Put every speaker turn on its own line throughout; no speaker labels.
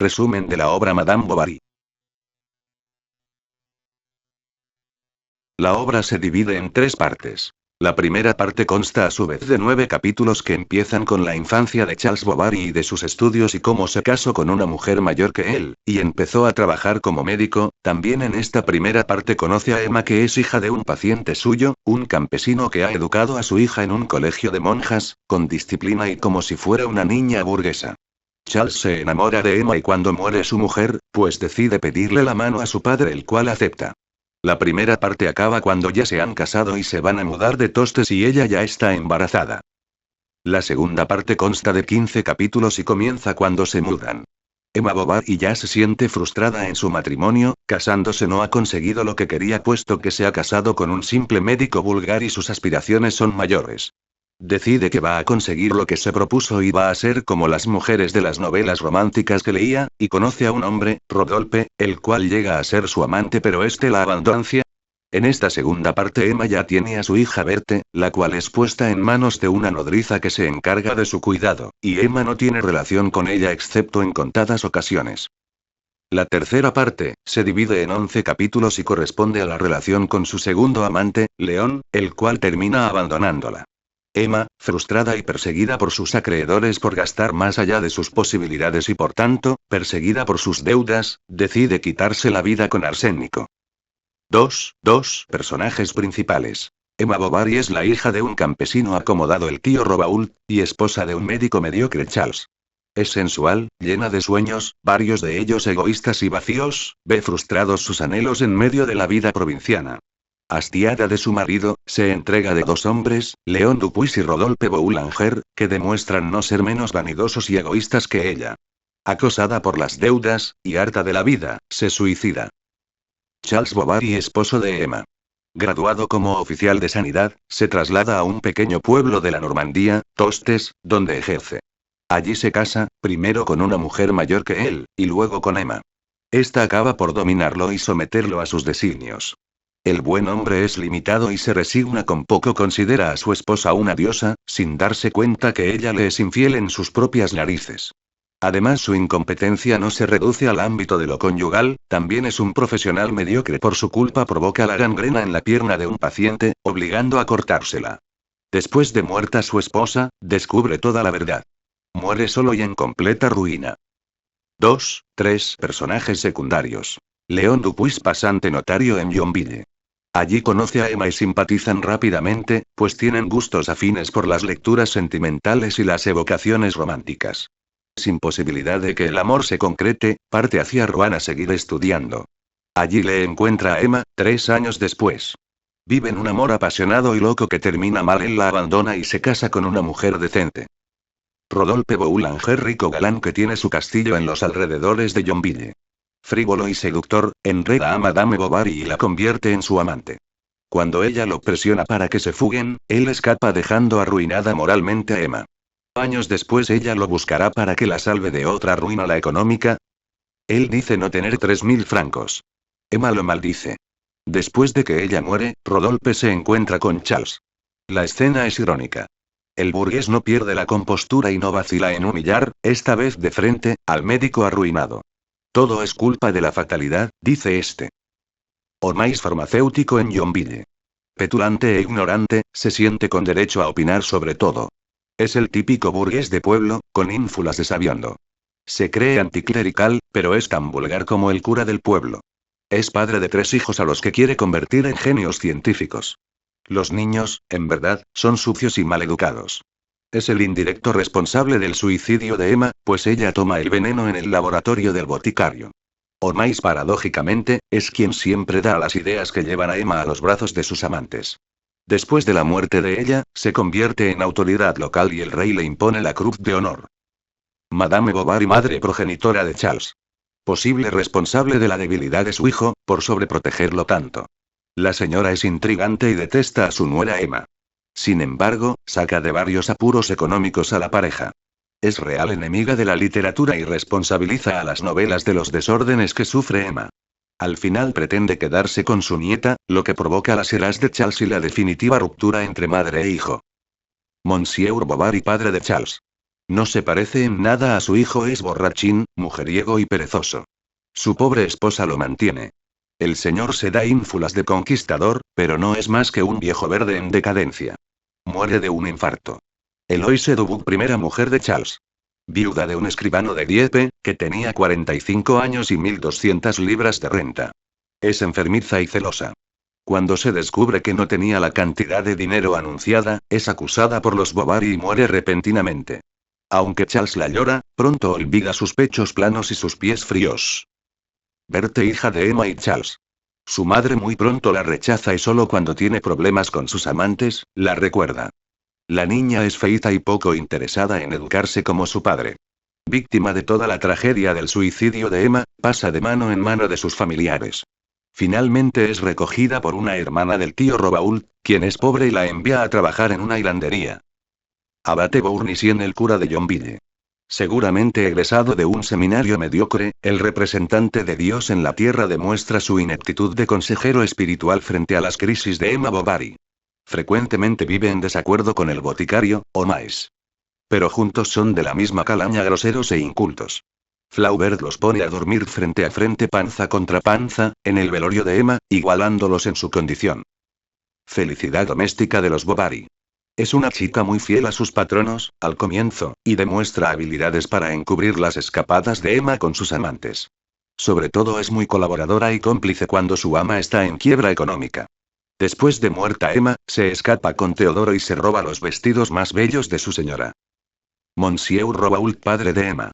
Resumen de la obra Madame Bovary. La obra se divide en 3 partes. La primera parte consta a su vez de 9 capítulos que empiezan con la infancia de Charles Bovary y de sus estudios y cómo se casó con una mujer mayor que él, y empezó a trabajar como médico. También en esta primera parte conoce a Emma, que es hija de un paciente suyo, un campesino que ha educado a su hija en un colegio de monjas, con disciplina y como si fuera una niña burguesa. Charles se enamora de Emma y cuando muere su mujer, pues decide pedirle la mano a su padre, el cual acepta. La primera parte acaba cuando ya se han casado y se van a mudar de Tostes y ella ya está embarazada. La segunda parte consta de 15 capítulos y comienza cuando se mudan. Emma Bovary ya se siente frustrada en su matrimonio, casándose no ha conseguido lo que quería puesto que se ha casado con un simple médico vulgar y sus aspiraciones son mayores. Decide que va a conseguir lo que se propuso y va a ser como las mujeres de las novelas románticas que leía, y conoce a un hombre, Rodolphe, el cual llega a ser su amante pero este la abandona. En esta segunda parte Emma ya tiene a su hija Berthe, la cual es puesta en manos de una nodriza que se encarga de su cuidado, y Emma no tiene relación con ella excepto en contadas ocasiones. La tercera parte, se divide en 11 capítulos y corresponde a la relación con su segundo amante, León, el cual termina abandonándola. Emma, frustrada y perseguida por sus acreedores por gastar más allá de sus posibilidades y por tanto, perseguida por sus deudas, decide quitarse la vida con arsénico. Dos personajes principales. Emma Bovary es la hija de un campesino acomodado, el tío Rabault, y esposa de un médico mediocre, Charles. Es sensual, llena de sueños, varios de ellos egoístas y vacíos, ve frustrados sus anhelos en medio de la vida provinciana. Hastiada de su marido, se entrega de 2 hombres, Léon Dupuis y Rodolphe Boulanger, que demuestran no ser menos vanidosos y egoístas que ella. Acosada por las deudas, y harta de la vida, se suicida. Charles Bovary, esposo de Emma. Graduado como oficial de sanidad, se traslada a un pequeño pueblo de la Normandía, Tostes, donde ejerce. Allí se casa, primero con una mujer mayor que él, y luego con Emma. Esta acaba por dominarlo y someterlo a sus designios. El buen hombre es limitado y se resigna con poco, considera a su esposa una diosa, sin darse cuenta que ella le es infiel en sus propias narices. Además, su incompetencia no se reduce al ámbito de lo conyugal, también es un profesional mediocre. Por su culpa provoca la gangrena en la pierna de un paciente, obligando a cortársela. Después de muerta su esposa, descubre toda la verdad. Muere solo y en completa ruina. 3 personajes secundarios. Léon Dupuis, pasante notario en Yonville. Allí conoce a Emma y simpatizan rápidamente, pues tienen gustos afines por las lecturas sentimentales y las evocaciones románticas. Sin posibilidad de que el amor se concrete, parte hacia Rouen a seguir estudiando. Allí le encuentra a Emma, 3 años después. Viven un amor apasionado y loco que termina mal, él la abandona y se casa con una mujer decente. Rodolphe Boulanger, rico galán que tiene su castillo en los alrededores de Yonville. Frívolo y seductor, enreda a Madame Bovary y la convierte en su amante. Cuando ella lo presiona para que se fuguen, él escapa dejando arruinada moralmente a Emma. Años después ella lo buscará para que la salve de otra ruina, la económica. Él dice no tener 3.000 francos. Emma lo maldice. Después de que ella muere, Rodolphe se encuentra con Charles. La escena es irónica. El burgués no pierde la compostura y no vacila en humillar, esta vez de frente, al médico arruinado. Todo es culpa de la fatalidad, dice este. Ormais, farmacéutico en Yonville. Petulante e ignorante, se siente con derecho a opinar sobre todo. Es el típico burgués de pueblo, con ínfulas de sabiondo. Se cree anticlerical, pero es tan vulgar como el cura del pueblo. Es padre de 3 hijos a los que quiere convertir en genios científicos. Los niños, en verdad, son sucios y maleducados. Es el indirecto responsable del suicidio de Emma, pues ella toma el veneno en el laboratorio del boticario. Ormais, paradójicamente, es quien siempre da las ideas que llevan a Emma a los brazos de sus amantes. Después de la muerte de ella, se convierte en autoridad local y el rey le impone la Cruz de Honor. Madame Bovary, madre progenitora de Charles. Posible responsable de la debilidad de su hijo, por sobreprotegerlo tanto. La señora es intrigante y detesta a su nuera Emma. Sin embargo, saca de varios apuros económicos a la pareja. Es real enemiga de la literatura y responsabiliza a las novelas de los desórdenes que sufre Emma. Al final pretende quedarse con su nieta, lo que provoca las iras de Charles y la definitiva ruptura entre madre e hijo. Monsieur Bovary, padre de Charles. No se parece en nada a su hijo, es borrachín, mujeriego y perezoso. Su pobre esposa lo mantiene. El señor se da ínfulas de conquistador, pero no es más que un viejo verde en decadencia. Muere de un infarto. Eloise Dubuc, primera mujer de Charles. Viuda de un escribano de Dieppe, que tenía 45 años y 1.200 libras de renta. Es enfermiza y celosa. Cuando se descubre que no tenía la cantidad de dinero anunciada, es acusada por los Bovary y muere repentinamente. Aunque Charles la llora, pronto olvida sus pechos planos y sus pies fríos. Berthe, hija de Emma y Charles. Su madre muy pronto la rechaza y solo cuando tiene problemas con sus amantes, la recuerda. La niña es feita y poco interesada en educarse como su padre. Víctima de toda la tragedia del suicidio de Emma, pasa de mano en mano de sus familiares. Finalmente es recogida por una hermana del tío Robault, quien es pobre y la envía a trabajar en una hilandería. Abate Bournisien, el cura de Yonville. Seguramente egresado de un seminario mediocre, el representante de Dios en la tierra demuestra su ineptitud de consejero espiritual frente a las crisis de Emma Bovary. Frecuentemente vive en desacuerdo con el boticario, Homais. Pero juntos son de la misma calaña, groseros e incultos. Flaubert los pone a dormir frente a frente, panza contra panza, en el velorio de Emma, igualándolos en su condición. Felicidad doméstica de los Bovary. Es una chica muy fiel a sus patronos, al comienzo, y demuestra habilidades para encubrir las escapadas de Emma con sus amantes. Sobre todo es muy colaboradora y cómplice cuando su ama está en quiebra económica. Después de muerta Emma, se escapa con Teodoro y se roba los vestidos más bellos de su señora. Monsieur Robault, padre de Emma.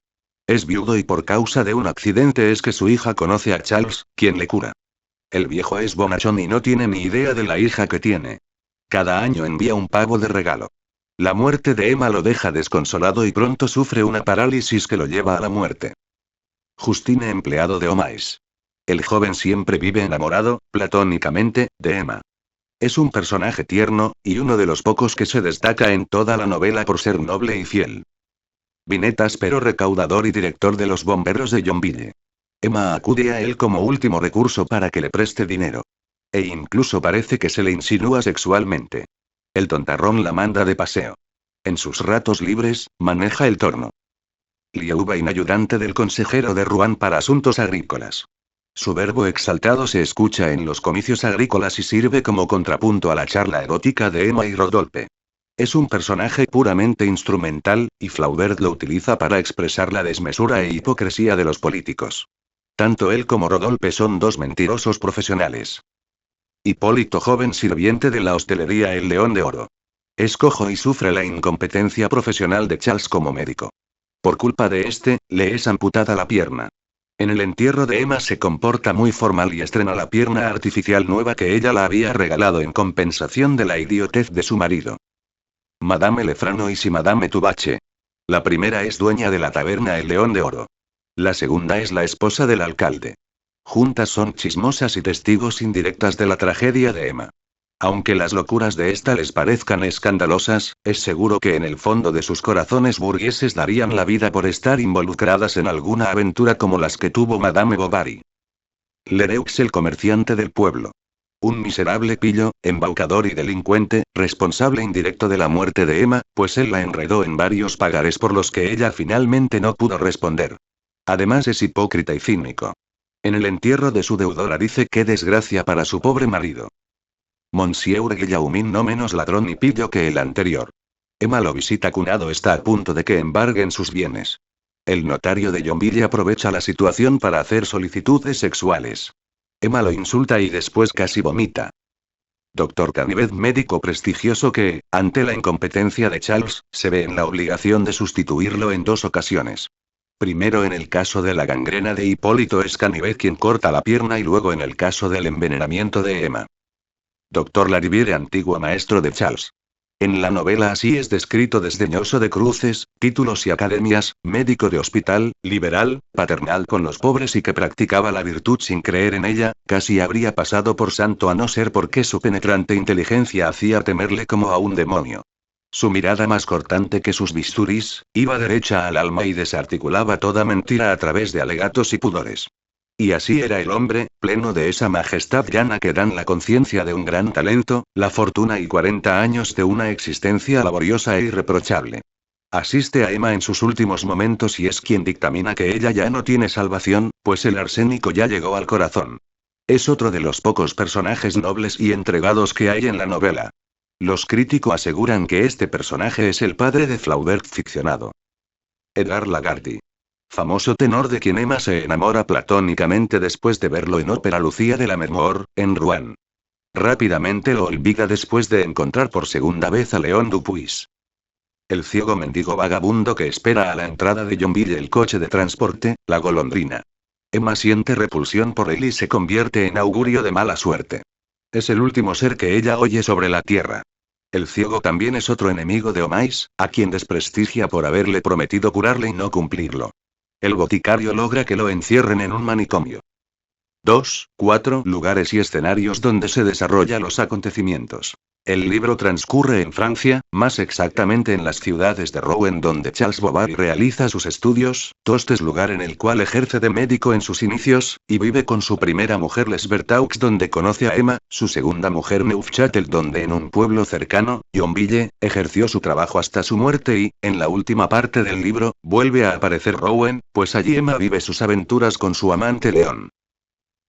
Es viudo y por causa de un accidente es que su hija conoce a Charles, quien le cura. El viejo es bonachón y no tiene ni idea de la hija que tiene. Cada año envía un pavo de regalo. La muerte de Emma lo deja desconsolado y pronto sufre una parálisis que lo lleva a la muerte. Justine, empleado de Homais. El joven siempre vive enamorado, platónicamente, de Emma. Es un personaje tierno, y uno de los pocos que se destaca en toda la novela por ser noble y fiel. Binet, áspero recaudador y director de los bomberos de Yonville. Emma acude a él como último recurso para que le preste dinero. E incluso parece que se le insinúa sexualmente. El tontarrón la manda de paseo. En sus ratos libres, maneja el torno. Lieuvain, ayudante del consejero de Rouen para asuntos agrícolas. Su verbo exaltado se escucha en los comicios agrícolas y sirve como contrapunto a la charla erótica de Emma y Rodolphe. Es un personaje puramente instrumental, y Flaubert lo utiliza para expresar la desmesura e hipocresía de los políticos. Tanto él como Rodolphe son dos mentirosos profesionales. Hipólito, joven sirviente de la hostelería El León de Oro. Es cojo y sufre la incompetencia profesional de Charles como médico. Por culpa de este, le es amputada la pierna. En el entierro de Emma se comporta muy formal y estrena la pierna artificial nueva que ella la había regalado en compensación de la idiotez de su marido. Madame Lefranois y Madame Tubache. La primera es dueña de la taberna El León de Oro. La segunda es la esposa del alcalde. Juntas son chismosas y testigos indirectas de la tragedia de Emma. Aunque las locuras de esta les parezcan escandalosas, es seguro que en el fondo de sus corazones burgueses darían la vida por estar involucradas en alguna aventura como las que tuvo Madame Bovary. Lereux, el comerciante del pueblo. Un miserable pillo, embaucador y delincuente, responsable indirecto de la muerte de Emma, pues él la enredó en varios pagares por los que ella finalmente no pudo responder. Además es hipócrita y cínico. En el entierro de su deudora dice qué desgracia para su pobre marido. Monsieur Guillaumin, no menos ladrón y pillo que el anterior. Emma lo visita cunado, está a punto de que embarguen sus bienes. El notario de Yonville aprovecha la situación para hacer solicitudes sexuales. Emma lo insulta y después casi vomita. Dr. Canivet, médico prestigioso que, ante la incompetencia de Charles, se ve en la obligación de sustituirlo en dos ocasiones. Primero en el caso de la gangrena de Hipólito es Canivet quien corta la pierna y luego en el caso del envenenamiento de Emma. Dr. Lariviere, antiguo maestro de Charles. En la novela así es descrito: desdeñoso de cruces, títulos y academias, médico de hospital, liberal, paternal con los pobres y que practicaba la virtud sin creer en ella, casi habría pasado por santo a no ser porque su penetrante inteligencia hacía temerle como a un demonio. Su mirada, más cortante que sus bisturís, iba derecha al alma y desarticulaba toda mentira a través de alegatos y pudores. Y así era el hombre, pleno de esa majestad llana que dan la conciencia de un gran talento, la fortuna y 40 años de una existencia laboriosa e irreprochable. Asiste a Emma en sus últimos momentos y es quien dictamina que ella ya no tiene salvación, pues el arsénico ya llegó al corazón. Es otro de los pocos personajes nobles y entregados que hay en la novela. Los críticos aseguran que este personaje es el padre de Flaubert ficcionado. Edgar Lagarty. Famoso tenor de quien Emma se enamora platónicamente después de verlo en Ópera Lucía de Lammermoor, en Rouen. Rápidamente lo olvida después de encontrar por segunda vez a León Dupuis. El ciego mendigo vagabundo que espera a la entrada de Yonville el coche de transporte, la golondrina. Emma siente repulsión por él y se convierte en augurio de mala suerte. Es el último ser que ella oye sobre la tierra. El ciego también es otro enemigo de Omais, a quien desprestigia por haberle prometido curarle y no cumplirlo. El boticario logra que lo encierren en un manicomio. 2. 4 lugares y escenarios donde se desarrollan los acontecimientos. El libro transcurre en Francia, más exactamente en las ciudades de Rouen donde Charles Bovary realiza sus estudios, Tostes lugar en el cual ejerce de médico en sus inicios, y vive con su primera mujer Les Bertaux donde conoce a Emma, su segunda mujer Neufchâtel donde en un pueblo cercano, Yonville, ejerció su trabajo hasta su muerte y, en la última parte del libro, vuelve a aparecer Rouen, pues allí Emma vive sus aventuras con su amante León.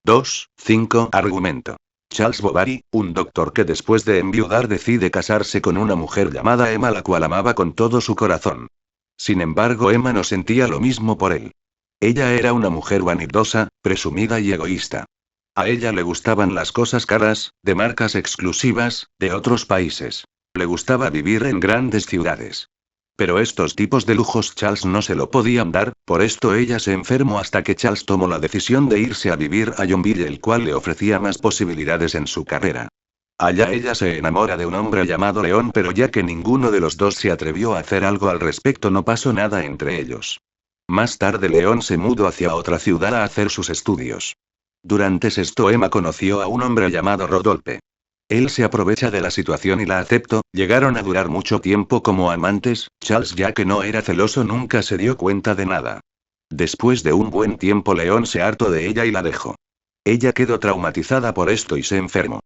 2. 5 argumento. Charles Bovary, un doctor que después de enviudar decide casarse con una mujer llamada Emma la cual amaba con todo su corazón. Sin embargo, Emma no sentía lo mismo por él. Ella era una mujer vanidosa, presumida y egoísta. A ella le gustaban las cosas caras, de marcas exclusivas, de otros países. Le gustaba vivir en grandes ciudades. Pero estos tipos de lujos Charles no se lo podían dar, por esto ella se enfermó hasta que Charles tomó la decisión de irse a vivir a Yonville el cual le ofrecía más posibilidades en su carrera. Allá ella se enamora de un hombre llamado León pero ya que ninguno de los dos se atrevió a hacer algo al respecto no pasó nada entre ellos. Más tarde León se mudó hacia otra ciudad a hacer sus estudios. Durante esto Emma conoció a un hombre llamado Rodolphe. Él se aprovecha de la situación y la aceptó, llegaron a durar mucho tiempo como amantes, Charles ya que no era celoso nunca se dio cuenta de nada. Después de un buen tiempo León se hartó de ella y la dejó. Ella quedó traumatizada por esto y se enfermó.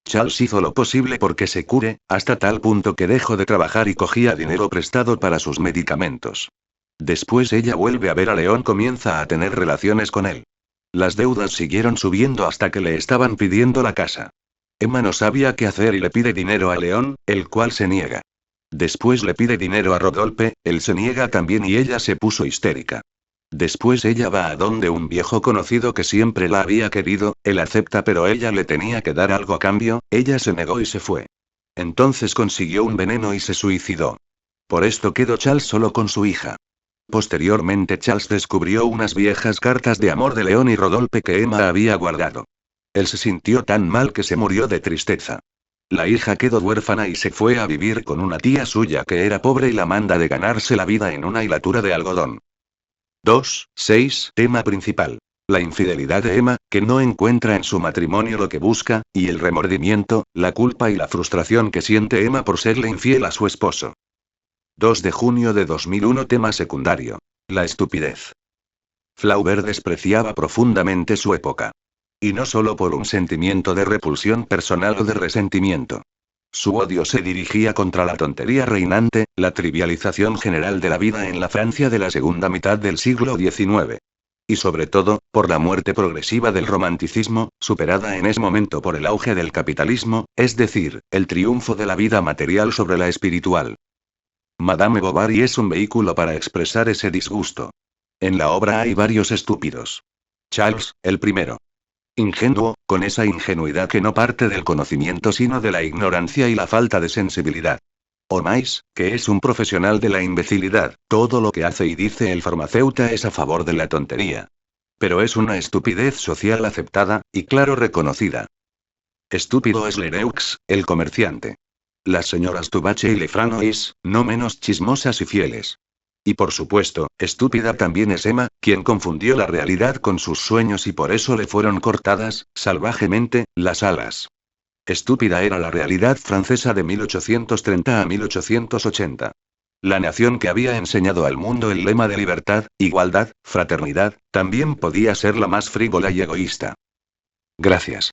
Charles hizo lo posible porque se cure, hasta tal punto que dejó de trabajar y cogía dinero prestado para sus medicamentos. Después ella vuelve a ver a León comienza a tener relaciones con él. Las deudas siguieron subiendo hasta que le estaban pidiendo la casa. Emma no sabía qué hacer y le pide dinero a León, el cual se niega. Después le pide dinero a Rodolphe, él se niega también y ella se puso histérica. Después ella va a donde un viejo conocido que siempre la había querido, él acepta pero ella le tenía que dar algo a cambio, ella se negó y se fue. Entonces consiguió un veneno y se suicidó. Por esto quedó Charles solo con su hija. Posteriormente Charles descubrió unas viejas cartas de amor de León y Rodolphe que Emma había guardado. Él se sintió tan mal que se murió de tristeza. La hija quedó huérfana y se fue a vivir con una tía suya que era pobre y la manda de ganarse la vida en una hilatura de algodón. 2. 6 tema principal. La infidelidad de Emma, que no encuentra en su matrimonio lo que busca, y el remordimiento, la culpa y la frustración que siente Emma por serle infiel a su esposo. 2 de junio de 2001 tema secundario. La estupidez. Flaubert despreciaba profundamente su época. Y no solo por un sentimiento de repulsión personal o de resentimiento. Su odio se dirigía contra la tontería reinante, la trivialización general de la vida en la Francia de la segunda mitad del siglo XIX. Y sobre todo, por la muerte progresiva del romanticismo, superada en ese momento por el auge del capitalismo, es decir, el triunfo de la vida material sobre la espiritual. Madame Bovary es un vehículo para expresar ese disgusto. En la obra hay varios estúpidos. Charles, el primero. Ingenuo, con esa ingenuidad que no parte del conocimiento sino de la ignorancia y la falta de sensibilidad. Omais, que es un profesional de la imbecilidad, todo lo que hace y dice el farmacéutico es a favor de la tontería. Pero es una estupidez social aceptada, y claro reconocida. Estúpido es Lereux, el comerciante. Las señoras Tubache y Lefranois, no menos chismosas y fieles. Y por supuesto, estúpida también es Emma, quien confundió la realidad con sus sueños y por eso le fueron cortadas, salvajemente, las alas. Estúpida era la realidad francesa de 1830 a 1880. La nación que había enseñado al mundo el lema de libertad, igualdad, fraternidad, también podía ser la más frívola y egoísta. Gracias.